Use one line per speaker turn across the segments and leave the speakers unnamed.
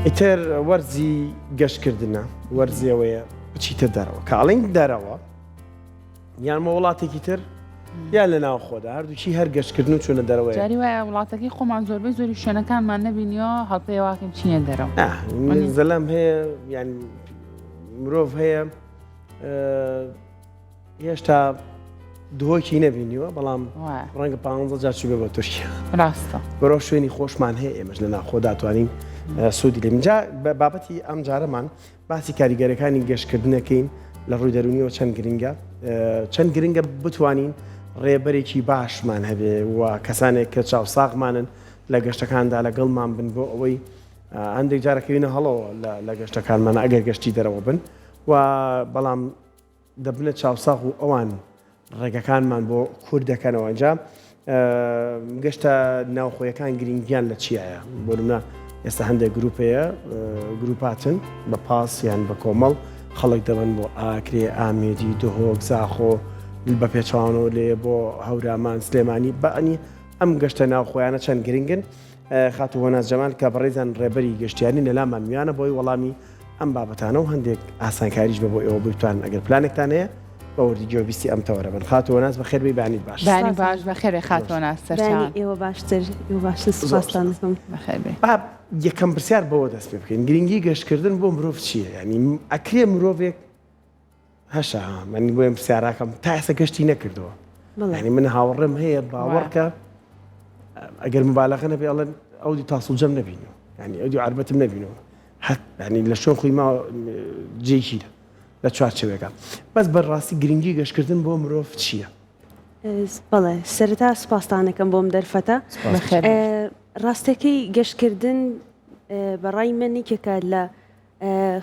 ئیتر وەرزی گەشتکردنە وەرزیەوەیە بچیتە دەرەوە کاڵین دەرەوە یانمە وڵاتێکی تر یان لە ناو خۆدا هەردووچی هەر گەشتکردن و چونە دەرەوەی
جاری وایە وڵاتەکەی خۆمان زۆربەی زۆری شوێنەکانمان نەبینیەوە هەڵپێواکەم چینە دەرەوە
زەلام هەیە یان مرۆڤ هەیە هێشتا دهۆکی نەبینیوە بەڵام ڕەنگە 15 جار چوو بێ بە تورکیا
ڕاستە
بەرەو شوێنی خۆشمان هەیە ئێمەش لە ناو خۆدا توانین سوودی لێ جا بابەتی ئەم جارەمان باسی کاریگەرەکانی گەشتکردنەکەین لە ڕووی دەرونیەوە چەند گرنگە بتوانین ڕێبەرێکی باشمان هەبێ و کەسانێک کە چاوساغمانن لە گەشتەکاندا لەگەڵمان بن بۆ ئەوەی هەندێک جارەکەوینە هەڵەوە لە گەشتەکانمانە ئەگەر گەشتی دەرەوە بن و بەڵام دەبنە چاوساغ و ئەوان ڕێگەکانمان بۆ کورد دەکەنەوە ئەنجا گەشتە ناوخۆیەکان گرنگیان لە چیایە بۆ ئێستا هەندێک گروپەیە گروپاتن بە پاس یان بە کۆمەڵ خەڵک دەبن بۆ ئاکرێ ئامێدی دهۆک زاخۆ بە پێچوانەوە لێ بۆ هەورامان سلێمانی بەنی ئەم گەشتە ناوخۆیانە چەند گرنگن خاتو هۆناز جەمال کە بەڕێزان ڕێبەری گەشتیانی لەلامان میوانە بۆی وەڵامی ئەم بابەتانە و هەندێک ئاسانکاریش بە بۆ ئێوە بتوان ئەگەر پلانێکتان هەیە بە وردی جۆبیستی ئەم تەوەرە بن خاتو هۆناز بەخێر بی بانی باش
بانی باش بەخێرێ خاتو هۆناز سەرچاوان
ئێوە باشتر باشتر سوپاستان دەکەم
بەخێر بێ
یەکەم پرسیار بەوە دەست پێ بکەین گرنگی گەشتکردن بۆ مرۆڤ چییە ینی ئەکرێ مرۆڤێک هەشا من بۆیم پرسیاراکەم تا ئێستا گەشتی نەکردەوە ینی من هاوڕێم هەیە باوەڕکە ئەگەر مبالەغە نەبێ ئەڵێن ئەودی تاسڵجەم نەبینەوە ینی ئەودی عربەتم نەبینەوە ینی لە شوێن خۆی ما جێکیرە لە چوارچێوەکە بەس بەڕاستی گرنگی گەشتکردن بۆ مرۆڤ چییە؟
بەڵێ سەرەتا سوپاسدانەکەم بۆم دەرفەتە ڕاستەکەی گەشتکردن بەڕای منێکێکە لە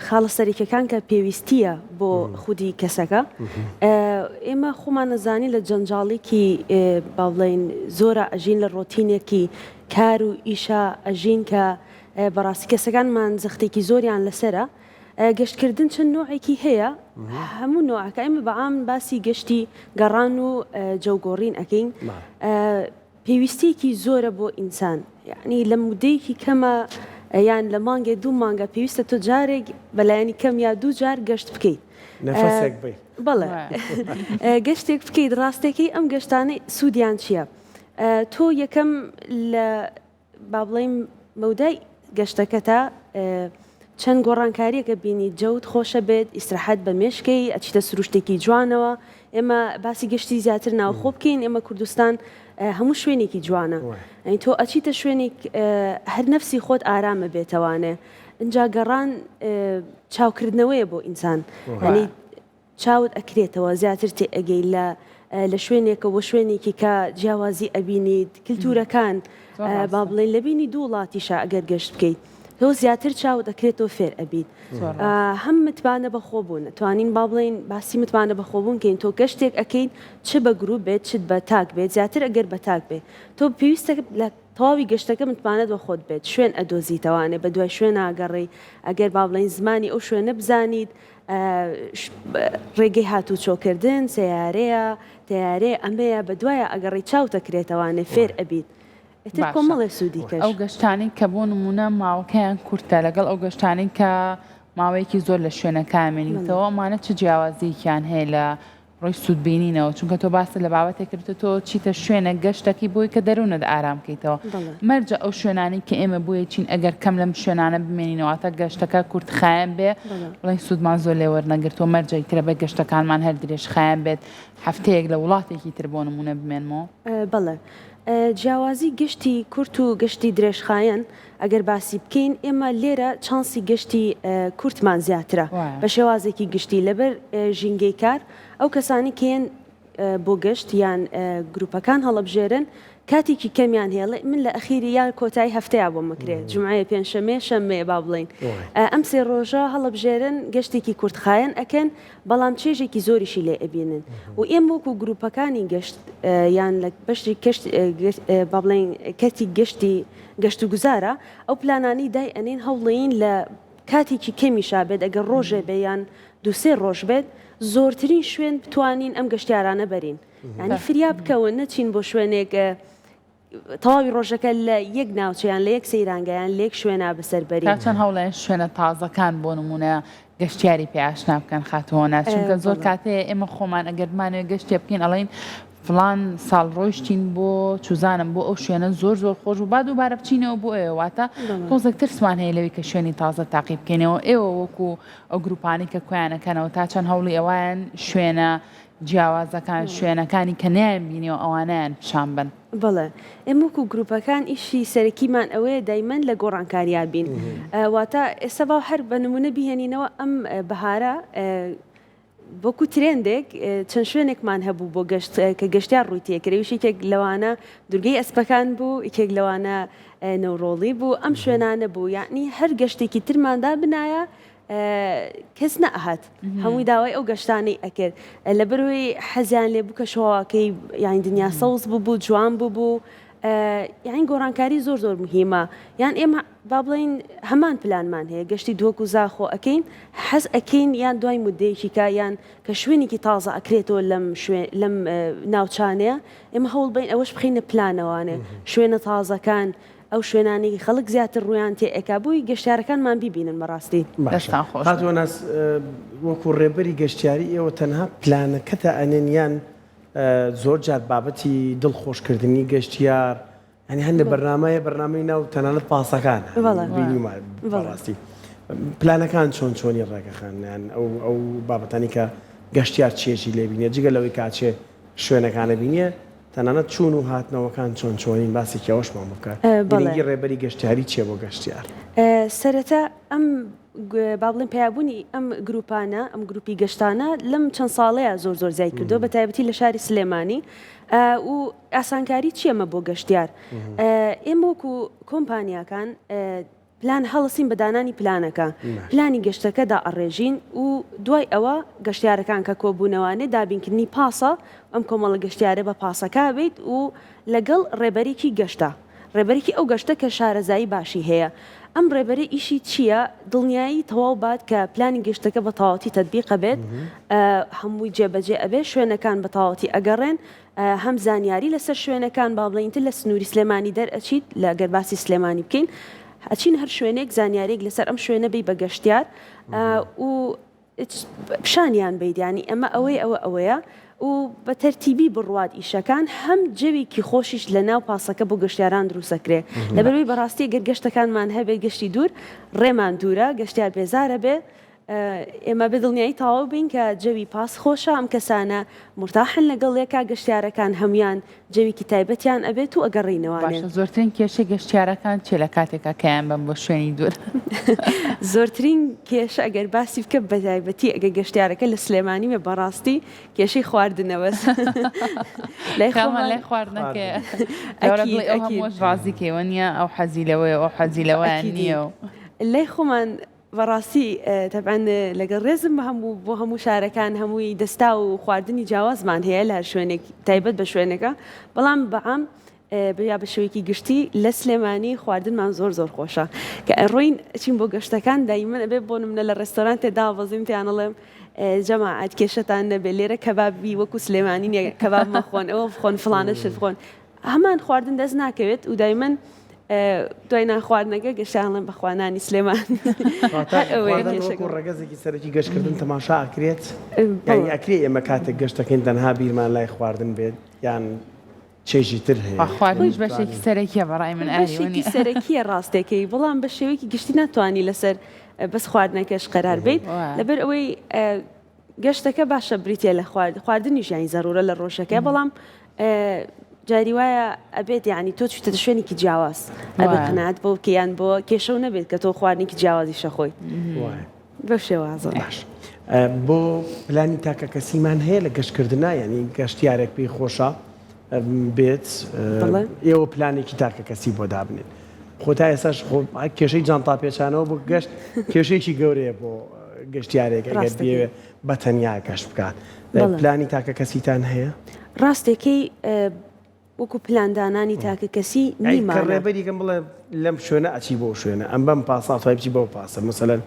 خاڵە سەرێکەکان کە پێویستیە بۆ خودی کەسەکە ئێمە خۆمان نەزانی لە جەنجاڵێکی با بڵێن زۆرە ئەژین لە ڕۆتینێکی کار و ئیشە ئەژین کە بەڕاستی کەسەکانمان زەختێکی زۆریان لەسرە گەشتکردن چەند نوعێکی هەیە هەموو نوعەکە ئێمە بەعام باسی گەشتی گەڕان و جەوگۆڕین ئەەکەین پێویستیەکی زۆرە بۆ ئینسان یعنی لە مودەیەکی کەمە یان لە مانگێ دوو مانگە پێویستە تۆ جارێک بەلایەنی کەم یا دوو جار گەشت بکەیت بەڵێ گەشتێک بکەیت ڕاستێکی ئەم گەشتانەی سوودیان چییە؟ تۆ یەکەم لە با بڵێم مەودای گەشتەکەتە چەند گۆڕانکاریەکە بینی جەوت خۆشە بێت ئیسراحەت بە مێشکەی ئەچیتە سروشتێکی جوانەوە ئێمە باسی گەشتی زیاتر ناوخۆ بکەین ئێمە کوردستان هەموو شوێنێکی جوانە ئەین تۆ ئەچیتە شوێنێک هەر نەفسی خۆت ئارامە بێتەوانێ اینجا گەڕان چاوکردنەوەیە بۆ ئینسان هەنی چاوت ئەکرێتەوە زیاتر تێ ئەگەی لە شوێنێکە بۆ شوێنێکی کە جیاوازی ئەبینیت کلتورەکان با بڵێن لە بینی دوو وڵاتیشە ئەگەر گەشت بکەیت تۆ زیاتر چاوت دەکرێتەوە فێر ئەبیت هەم متمانە بەخۆبوون توانین با بڵێن باسی متمانە بەخۆبوون کەین تۆ گەشتێک ئەەکەین چ بە گروپ بێت چت بە تاک بێت زیاتر ئەگەر بە تاک بێت تۆ پێویستە لە تەواوی گەشتەکە متمانەت بە خۆت بێت شوێن ئەدۆزیتەوانێ بە دوای شوێن ئاگەڕی ئەگەر با بڵێن زمانی ئەو شوێنە بزانیت ڕێگەی هاتوو چۆکردن سیارەیە تیارێ ئەمەیە بە دوایە ئەگەڕی چاوتەکرێتەوانێ فێر ئەبیت کۆمەڵێ سوودی کەش
ئەو گەشتانی کە بۆ نمونە ماوەکەیان کورتە لەگەڵ ئەو گەشتانی کە ماوەیەکی زۆر لە شوێنە کامێنیتەوە ئەمانە چ جیاوازییان هەیە لە ڕۆی سوودبینینەوە چونکە تۆ باسی لە بابەتێک کردە تۆ چیتە شوێنە گەشتێکی بۆی کە دەروونت ئارام بکەیتەوە مەرجە ئەو شوێنانی کە ئێمە بۆیە چین ئەگەر کەم لەم شوێنانە بمێنینەوەتە گەشتەکە کورت خایەن بێ بڵێن سوودمان زۆر لێ وەرنەگرتەوە مەرجەی ترە بە گەشتەکانمان هەر درێژ خایەن بێت هەفتەیەک لە وڵاتێکی تر بۆ نمونە بمێنمەوە
بەڵێ جیاوازی گشتی کورت و گشتی درێژخایەن ئەگەر باسی بکەین ئێمە لێرە چانسی گشتی کورتمان زیاترە بە شێوازێکی گشتی لەبەر ژینگەی کار ئەو کەسانی کێن بۆ گەشت یان گروپەکان هەڵەبژێرن کاتێکی کەمیان هێڵێ من لە ئەخیری یان کۆتایی هەفتەیە بۆ مەکرێت جمعایە پێنجشەمێ شەممەیە با بڵێن ئەم سێ ڕۆژە هەڵەبژێرن گەشتێکی کورتخایەن ئەکەن بەڵام چێژێکی زۆریشی لێ ئەبینن و ئێمە وەکو گروپەکانی گەشت یان لە بەشی با بڵێن کەتی گەشت و گوزارە ئەو پلانانی دای ئەنێن هەوڵین لە کاتێکی کەمیشا بێت ئەگەر ڕۆژێ بێ یان دووسێ ڕۆژ بێت زۆرترین شوێن بتوانین ئەم گەشتیارانە بەرین ینی فریا بکەون نەچین بۆ شوێنێک تەواوی ڕۆژەکە لە یەک ناوچەیان لە یەک سەیرانگەیان لە یەک شوێنە بەسەربەری.
تا چەند هەوڵێن شوێنە تازەکان بۆ نمونە گەشتیاری پێ ئاشنا بکەن خاتەوەنا چونکە زۆر کاتەیە ئێمە خۆمان ئەگەر بمانوێت گەشتێ بکەین ئەڵێن فلان ساڵ ڕۆیشتین بۆ چوزانم بۆ ئەو شوێنە زۆر خۆش و با دووبارە بچینەوە بۆ ئێواتە تۆزێک ترسمان هەیە لەوەی کە شوێنی تازە تاقی بکەینەوە ئێوە وەکو ئەو گروپانی کە کۆیانەکەنەوە تا چەند هەوڵی ئەویان شوێنە جیاوازەکان شوێنەکانی کە نیان بینیەوە ئەوانیان پیشان بن.
بەڵێ ئێمە وەکو گروپەکان ئیشی سەرەکیمان ئەوەیە دایمەن لە گۆڕانکارییا بین واتە ئێستا باو هەر بە نمونە بیهێنینەوە ئەم بەهارە بۆکو ترێندێک چەند شوێنێکمان هەبوو بۆ گەشت کە گەشتیار ڕووی تێکرێویشی یەکێک لەوانە دورگەی ئەسپەکان بوو یەکێک لەوانە نەوڕۆڵی بوو ئەم شوێنانە بوو یعنی هەر گەشتێکی ترماندا بنایە کەس نەهات هەمووی داوای ئەو گەشتانەی ئەکرد لەبەرەوەی حەزیان لێ بوو کە شەواکەی یانی دنیا سەوز بوو جوان بوو یعنی گۆڕانکاری زۆر مهمە یان ئێمە با بڵین هەمان پلانمان هەیە گەشتی دووەک و زاخۆ ئەەکەین حەز ئەەکەین یان دوای مدەیەکی کە یان کە شوێنێکی تازە ئەکرێتەوە لەم ناوچانەیە ئێمە هەوڵ بین ئەوەش بخینە پلانەوانێ شوێنە تازەکان ئەو شوێنانێکی خەڵک زیاتر ڕویان تێ ئەکا بووی گەشتیارەکانمان بیبینن بەڕاستی
هاتوۆناس وەکو ڕێبەری گەشتیاری ئێوە تەنها پلانەکەتە ئەنێنیان زۆر جار بابەتی دڵخۆشکردنی گەشتیار هەنی هەندە بەرنامەی ناو تەنانەت پاسەکان بەڕاستی پلانەکان چۆنی ڕێگەخانیان ئەو بابەتانی کە گەشتیار چێژی لێبینێ جگە لەوەی کاچێ شوێنەکانە بینیە تەنانەت چوون و هاتنەوەکان چۆنین باسی کێوەشمان بکات گرنگی ڕێبەری گەشتیاری چیە بۆ گەشتیار
سەرەتا ئەم با بڵێن پیابوونی ئەم گروپانە ئەم گروپی گەشتانە لەم چەند ساڵەیە زۆر زیاد کردو بە تایبەتی لە شاری سلێمانی و ئاسانکاری چیەمە بۆ گەشتیار ئێمە وەکو کۆمپانیاکان پلان هەڵسین بە دانانی پلانەکە پلانی گەشتەکەدا ئەڕێژین و دوای ئەوە گەشتیارەکان کە کۆبوونەوانێ دابینکردنی پاسە ئەم کۆمەڵە گەشتیارە بە پاسەکە بێت و لەگەڵ ڕێبەرێکی گەشتە ڕێبەرێکی ئەو گەشتە کە شارەزایی باشی هەیە ئەم ڕێبەری ئیشی چییە دڵنیایی تەواو بات کە پلانی گەشتەکە بە تەواوەتی تەطبیقە بێت هەمووی جێبەجێ ئەبێ شوێنەکان بە تەواوەتی ئەگەڕێن هەم زانیاری لەسەر شوێنەکان با بڵێنتر لە سنووری سلێمانی دەرئەچیت لە گەرباسی سلێمانی بکەین ئەچین هەر شوێنێک زانیارێک لەسەر ئەم شوێنە بی بە گەشتیار و پیشانیان بیدیانی ئەمە ئەوەیە و بە تەرتیبی بڕوات ئیشەکان هەم جەوێکی خۆشیش لە ناو پاسەکە بۆ گەشتیاران دروستەکرێ لەبەرەوەی بەڕاستی گەر گەشتەکانمان هەبێ گەشتی دوور ڕێمان دوورە گەشتیار بێزارە بێ ئێمە بەدڵنیایی تاوا بین کە جەوی پاس خۆشە ئەم کەسانە مرتاحن لەگەڵێکا گەشتیارەکان هەمویان جەویکی تایبەتیان ئەبێت و ئەگەڕینەوەوانێ
زۆرترین کێشە گەشتیارەکان چێ لە کاتێکە کەیان بم بۆ شوێنی دوور
زۆرترین کێشە ئەگەر باسی بکە بە تایبەتی ئەگە گەشتیارەکە لە سلێمانی بە بەڕاستی کێشەی خواردنەوە
لای خواردنەکە ڕازیکەوە نیە ئەو حەزیلەوەی ئەو حەزیلەوەیان نییە
لای خۆمان بەڕاستی تەبعاً لەگەڵ ڕێزم بۆ هەموو شارەکان هەمووی دەستا و خواردنی جیاوازمان هەیە لە هەر شوێنێک تایبەت بە شوێنەکە بەڵام بەعام بیا بە شێوەیەکی گشتی لە سلێمانی خواردنمان زۆر خۆشە کە ڕۆین چین بۆ گەشتەکان دایمەن ئەبێ بۆ نمونە لە ڕێستۆران تێدا بەزیم تیانەڵێم جەماعەت کێشەتان نەبێ لێرە کەبابی وەکو سلێمانی کەباب مەخۆن ئەوە بخۆن فڵانەشت بخۆن هەمان خواردن دەست ناکەوێت و دایمەن دوای ناخواردنەکە گەشتیانڵێن بەخوانانی سلێمان
ڕێگەزێکی سەرەکی گەشتکردن تەماشا ئەکرێت یانی ئەکرێ ئێمە کاتێک گەشتەکەین تەنها بیرمان لای خواردن بێت یان چێژی تر هەیە
خواردنیش بەشێکی سەرەکیە بەڕای من
بەشێکی سەرەکیە ڕاستێکەکەی بەڵام بە شێوەیەکی گشتی ناتوانانی لەسەر بەس خواردنەکەش قەرار بیت لەبەر ئەوەی گەشتەکە باشە بریتە لە خواردنیش یانی زەرورە لە ڕۆژەکە بەڵام جاری وایە ئەبێت یعنی تۆ چیتە شوێنێکی جیاواز ئەبێت قەناعەت بۆ بکەیان بۆ کێشە و نەبێت کە تۆ خواردنێکی جیاوازی شەخۆی بەو شێوازە
باش بۆ پلانی تاکە کەسیمان هەیە لە گەشتکردنا یعنی گەشتیارێک پێی خۆشە بێت ئێوە پلانێکی تاکە کەسی بۆ دابنێت خۆتا ئێساش کێشەی جانتا پێچانەوە بۆ گەشت کێشەیەکی گەورەیە بۆ گەشتیارێک ئەگەر بێوێ بە تەنیا گەشت بکات پلانی تاکە کەسیتان هەیە
ڕاستێکی وەکو پلاندانانی تاکە کەسی
ڕێبەریکەم بڵێ لەم شوێنە ئەچی بۆ شوێنە ئەم بەم پاسا توای بچی بۆ پاسە مثلەن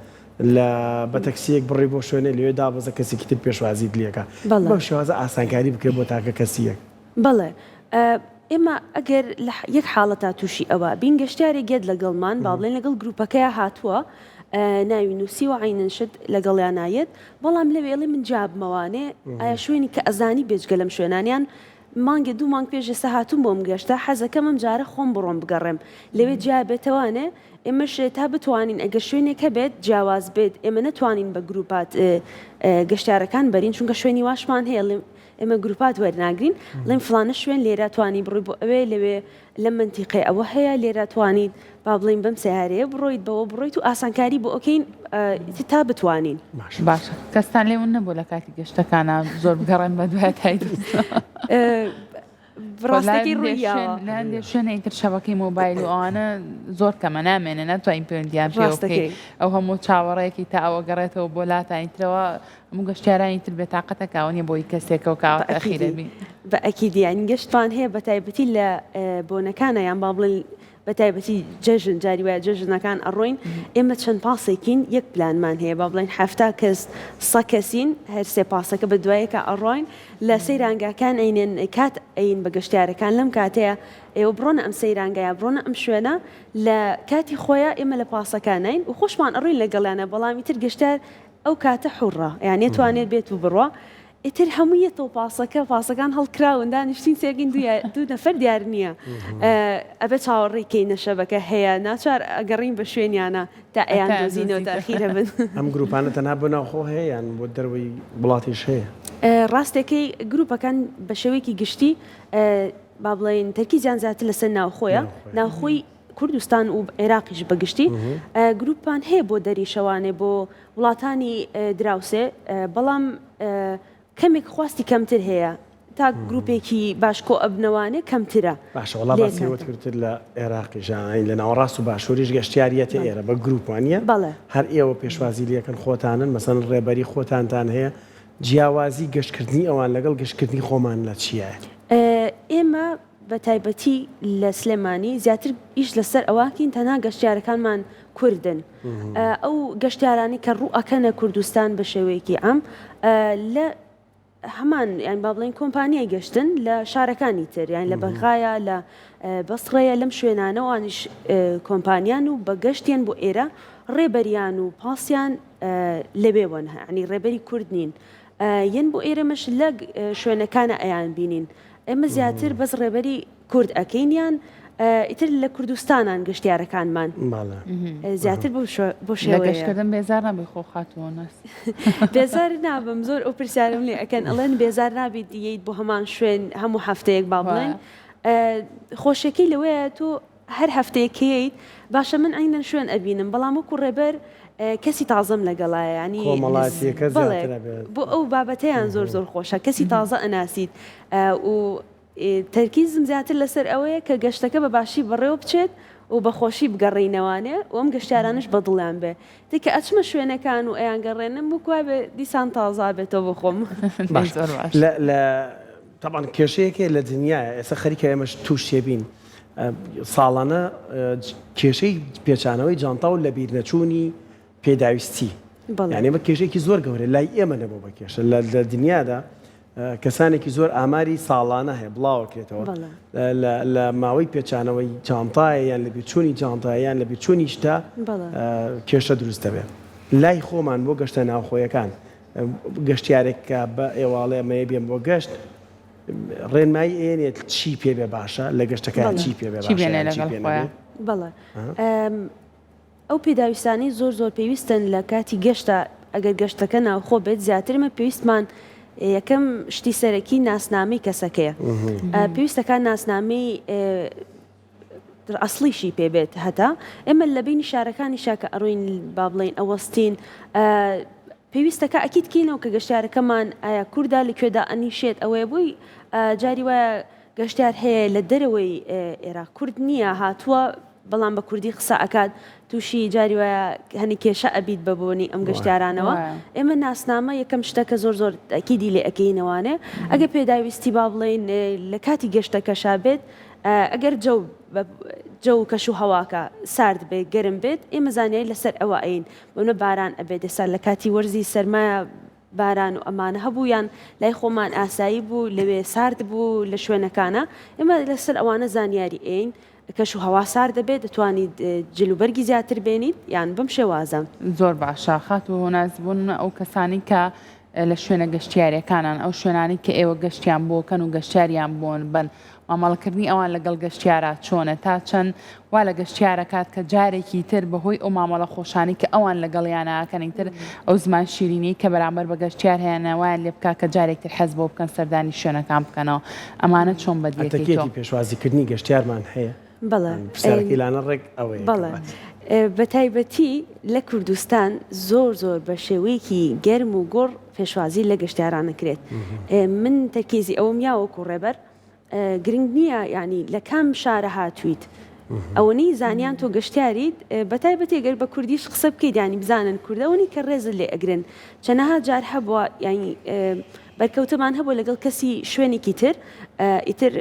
لە بە تەکسیەک بڕی بۆ شوێنە لێوێ دابەزە کەسێکی تر پێشوازی لێکە بەو شێوازە ئاسانکاری بکرێت بۆ تاکە کەسیەک
بەڵێ ئێمە ئەگەر یەک حاڵەتا تووشی ئەوە بین گەشتیارێک گێت لەگەڵمان با بڵێن لەگەڵ گروپەکەی هاتووە ناوی نووسی و عیننشت لەگەڵیان نایەت بەڵام لەوێڵی من جابمەوانێ ئایا شوێنی کە ئەزانی بێجگە لەم شوێنانیان مانگە دوو مانگ پێش ئێستا هاتووم بۆم گەشتە حەزەکەمم جارە خۆم بڕۆم بگەڕێم لەوێ جیابێتەوانێ ئێمەش تا بتوانین ئەگەر شوێنێکە بێت جیاواز بێت ئێمە نەتوانین بە گروپات گەشتارەکان بەرین چونکە شوێنی واشمان هەیە ئێمە گروپات وەرناگرین لەم فلانە شوێن لێرە توانی بڕووی بۆ ئەوێ لەوێ لە منتیقی ئەوە هەیە لێرە توانیت با بڵین بەم سیارەیە بڕۆیت بەوە بڕۆیت و ئاسانکاری بۆ ئۆکەین تا بتوانین
باشە کەستان لێون نەبوو لە کاتی گەشتەکانە زۆر بگەڕێن بە دوای تایدست
ڕاستەکەی ڕوویەوە
لە شوێنێک کرد شەبەکەی مۆبایل و ئەوانە زۆر کەمە نامێنێ ناتوانین پەیوەندیان پێ بکەین ئەو هەموو چاوەڕێکی تا ئەوە گەڕێتەوە بۆ لاتانیترەوە هەموو گەشتیارانی تر بێتاقەتە کاوەنیە بۆی کەسێکەوە کاوەکە ئەخیرەبی
بە ئەکیدیان گەشتوان هەیە بە تایبەتی لە بۆنەکانە یان با بڵێن بە تایبەتی جەژن جاری وایە جەژنەکان ئەڕۆین ئێمە چەند پاسێکین یەک پلانمان هەیە با بڵێن 7 کەس 100 کەسین هەر سێ پاسەکە بە دوایەکە ئەڕۆین لە سەیرانگاکان ئەینێن کات ئەین بە گەشتیارەکان لەم کاتەیە ئێوە بڕۆنە ئەم سەیرانگایە بڕۆنە ئەم شوێنە لە کاتی خۆیان ئێمە لە پاسەکانین و خۆشمان ئەڕووین لەگەڵیانە بەڵامی تر گەشتار ئەو کاتە حوڕە یان توانێت بێت و بڕوە ئیتر هەموویەتەوە پاسەکان هەڵکراون دانیشتین سێگین دوو نەفەر دیار نییە ئەبێ چاوەڕێکەی نەشەبەکە هەیە ناچار ئەگەڕین بە شوێنیانە تا ئەیان دۆزینەوە تاخیرە بن
ئەم گروپانە تەنها بناوخۆ هەیە یان بۆ دەروی وڵاتیش هەیە
ڕاستەکەی گروپەکان بە شێوەیەکی گشتی با بڵێن تەرکیزیان زیاتر لەسەر ناوخۆیە ناوخۆی کوردستان و عێراقیش بەگشتی گروپان هەیە بۆ دەریشەوانێ بۆ وڵاتانی دراوسێ بەڵام کەمێک خواستی کەمتر هەیە تا گروپێکی باشکۆ ئەبنەوانێ کەمترە
باشە وڵا باسیوت کردتر لە عێراقی ژین لە ناوەڕاست و باشووریش گەشتیاریەتە ئێرە بە گروپوانە هەر ئێوە پێشوازی لەکەن خۆتانن مەسەن ڕێبەری خۆتانتان هەیە جیاوازی گەشتکردنی ئەوان لەگەڵ گەشتکردنی خۆمان لە چیە؟
ئێمە بە تایبەتی لە سلێمانی زیاتر ئیش لەسەر ئەواکین تەنها گەشتیارەکانمان کوردن ئەو گەشتیارانی کە ڕوو ئەکەنە کوردستان بە شێوەیەکی ئەم لە هەمان یان با بڵێن کۆمپانیای گەشتن لە شارەکانی تر یان لە بەغایە لە بەسڕەیە لەم شوێنانەوانیش کۆمپانیان و بە گەشتیان بۆ ئێرە ڕێبەریان و پاسیان لەبێوەن ینی ڕێبەری کورد نین یەن بۆ ئێرەمەش لە شوێنەکانە ئەیان بینین ئێمە زیاتر بەس ڕێبەری کورد ئەکەینیان ئیتر لە کوردستانان گەشتیارەکانمان زیاتر بۆ
شێوەگەشتکردن بێزار نابێ خۆ خاتوە ناس
بێزار نابم زۆر ئەو پرسیارم لێ ئەکەن ئەڵێن بێزار نابێت دییت بۆ هەمان شوێن هەموو هەفتەیەک با بڵێن خۆشەکەی لەوەیە تۆ هەر هەفتەیەکەیت باشە من عینەن شوێن ئەبینم بەڵام وەکو ڕێبەر کەسی تازەم لەگەڵایە ینی بۆ ئەو بابەتەیان زۆر خۆشە کەسی تازە ئەناسیت و تەرکیزم زیاتر لەسەر ئەوەیە کە گەشتەکە بە باشی بەڕێوە بچێت و بەخۆشی بگەڕینەوانێ و ئەم گەشتیارانش بەدڵیان بێ دیکە ئەچمە شوێنەکان و ئەیان گەڕێنم بکوای بێ دیسان تازا بێتەوە بخۆم
لە طبعا کێشەیەکێ لە دنیاە ئێستا خەریکە ئێمەش تووش تێبین ساڵانە کێشەی پێچانەوەی جانتا و لە بیر نەچوونی پێداویستی یعنی بە کێشێکی زۆر گەورە لای ئێمە نەبوو بە کێشە لە دنیادا کەسانێکی زۆر ئاماری ساڵانە هەیە بڵاوکرێتەوە لە ماوەی پێچانەوەی جانتایە یان لە بیرچوونی جانتایە یان لە بیرچوونی شتا کێشە دروست دەبێت لای خۆمان بۆ گەشتە ناوخۆیەکان گەشتیارێکە بە ئێواڵێ ئەمەیە بێن بۆ گەشت ڕێنمایی ئێنێت چی پێ بێ باشە لە گەشتەکان چی پێ بێ
بەڵێ ئەو پێداویستانی زۆر پێویستن لە کاتی گەشتە ئەگەر گەشتەکە ناوخۆ بێت زیاترمە پێویستمان یەکەم شتی سەرەکی ناسنامەی کەسەکەیە پێویستەکان ناسنامەی ئەسڵیشی پێبێت هەتا ئێمە لە بینی شارەکانی شاکە ئەڕوین با بڵێن ئەوەستین پێویستەکە ئەکیدکەینەوە کە گەشتارەکەمان ئایا کووردا لەکوێدا ئەنیشێت ئەوەیە بووی جاری وایە گەشتار هەیە لە دەرەوەی عێراق کورد نییە هاتووە بەڵام بە کوردی قسە ئەکات تووشی جاری وایە هەنی کێشە ئەبیت بەبوونی ئەم گەشتارانەوە ئێمە ناسنامە یەکەم شتەکە زۆر ئەکیدی لێ ئەەکەینەوانێ ئەگە پێداویستی با بڵێن لە کاتی گەشتەکەشا بێت ئەگەر جەو کەش و هەواکە سارد بێت گەرم بێت ئێمە زانیاری لەسەر ئەوە ئەین بۆنە باران ئەبێت ئێستا لە کاتی وەرزی سەرمایە باران و ئەمانە هەبوویان لای خۆمان ئاسایی بوو لەوێ سارد بوو لە شوێنەکانە ئێمە لەسەر ئەوانە زانیاری ئین کەش و هەوا سار دەبێت دەتوانیت جلوبەرگی زیاتر بێنیت یان بەم شێوازە
زۆر باشە خات و نازبوون ئەو کەسانی کە لە شوێنە گەشتیارەکانان ئەو شوێنانی کە ئێوە گەشتیان بۆکەن و گەشتیاریان بۆن بن مامەڵکردنی ئەوان لەگەڵ گەشتیارە چۆنە تا چەند وا لە گەشتیارەکات کە جارێکی تر بەهۆی ئەو مامەڵە خۆشانی کە ئەوان لەگەڵیانەکەنی تر ئەو زمان شیرینی کە بەرامبەر بە گەشتیار هێنەوەیان لێ بکات کە جارێکتر حەز بۆ بکەن سەردانی شوێنەکان بکەنەوە ئەمانە چۆن بەدیێتی
پێشوازیکردنی گەشتیارمان هەیە
بەڵێ
پرسیارەکەیلانە ڕێک ئەوەیە
بەڵێ بە تایبەتی لە کوردستان زۆر بە شێوەیەکی گەرم و گۆڕ پێشوازی لە گەشتیارانە کرێت من تەرکیزی ئەوم یاوەکو ڕێبەر گرنگ نییە ینی لە کام شارە هاتوویت ئەوەی زانیان تۆ گەشتیاریت بە تایبەتی گەر بە کوردیش قسە بکەیت ینی بزانن کوردەوەنی کە ڕێزت لێ ئەگرن چەنەها جار هەبووە ینی بەرکەوتمان هەبوو لەگەڵ کەسی شوێنێکی تر ئیتر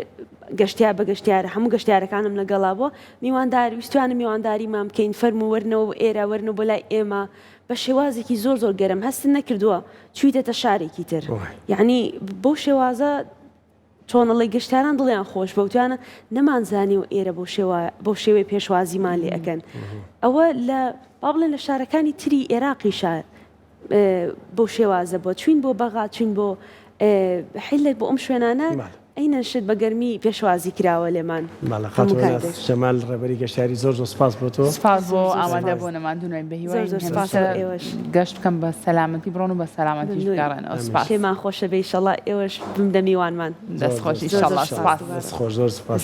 گەشتیا بە گەشتیارە هەموو گەشتیارەکانم لەگەڵا بۆ میواندار ویستوانە میوانداری مام بکەین فەرمو وەرنەوە ئێرە وەرنەوە بۆ لای ئێمە بە شێوازێکی زۆر گەرم هەستن نەکردووە چویتێتە شارێکی تر یعنی بۆ شێوازە چۆنەڵی گەشتیاران دڵیان خۆش بەوتوانە نەمانزانی و ئێرە بۆ شێوەی پێشوازیمان لێ ئەەکەن ئەوە لە با بڵێن لە شارەکانی تری عێراقی شار بۆ شێوازە بۆ چوین بۆ بەغا چوین بۆ حیلت بۆ ئەم شوێنانە ئەینە شت بە گەرمی پێشوازی کراوە لێمان
شەمال ڕێبەری گەشتیاری زۆر سپاس بۆ تۆ
سپاس بۆ ئامادەبوونەمان دوای بە هیوای گەشت بکەم بە سەلامەتی بڕۆن و بە سەلامەتی ژگەڕێنەوە سپاس
شێمان خۆشە بێ ئینشەڵا ئێوەش بمدە میوانمان
دەستخۆش ئینشەڵا سپاس
دەستخۆش زۆر سپاس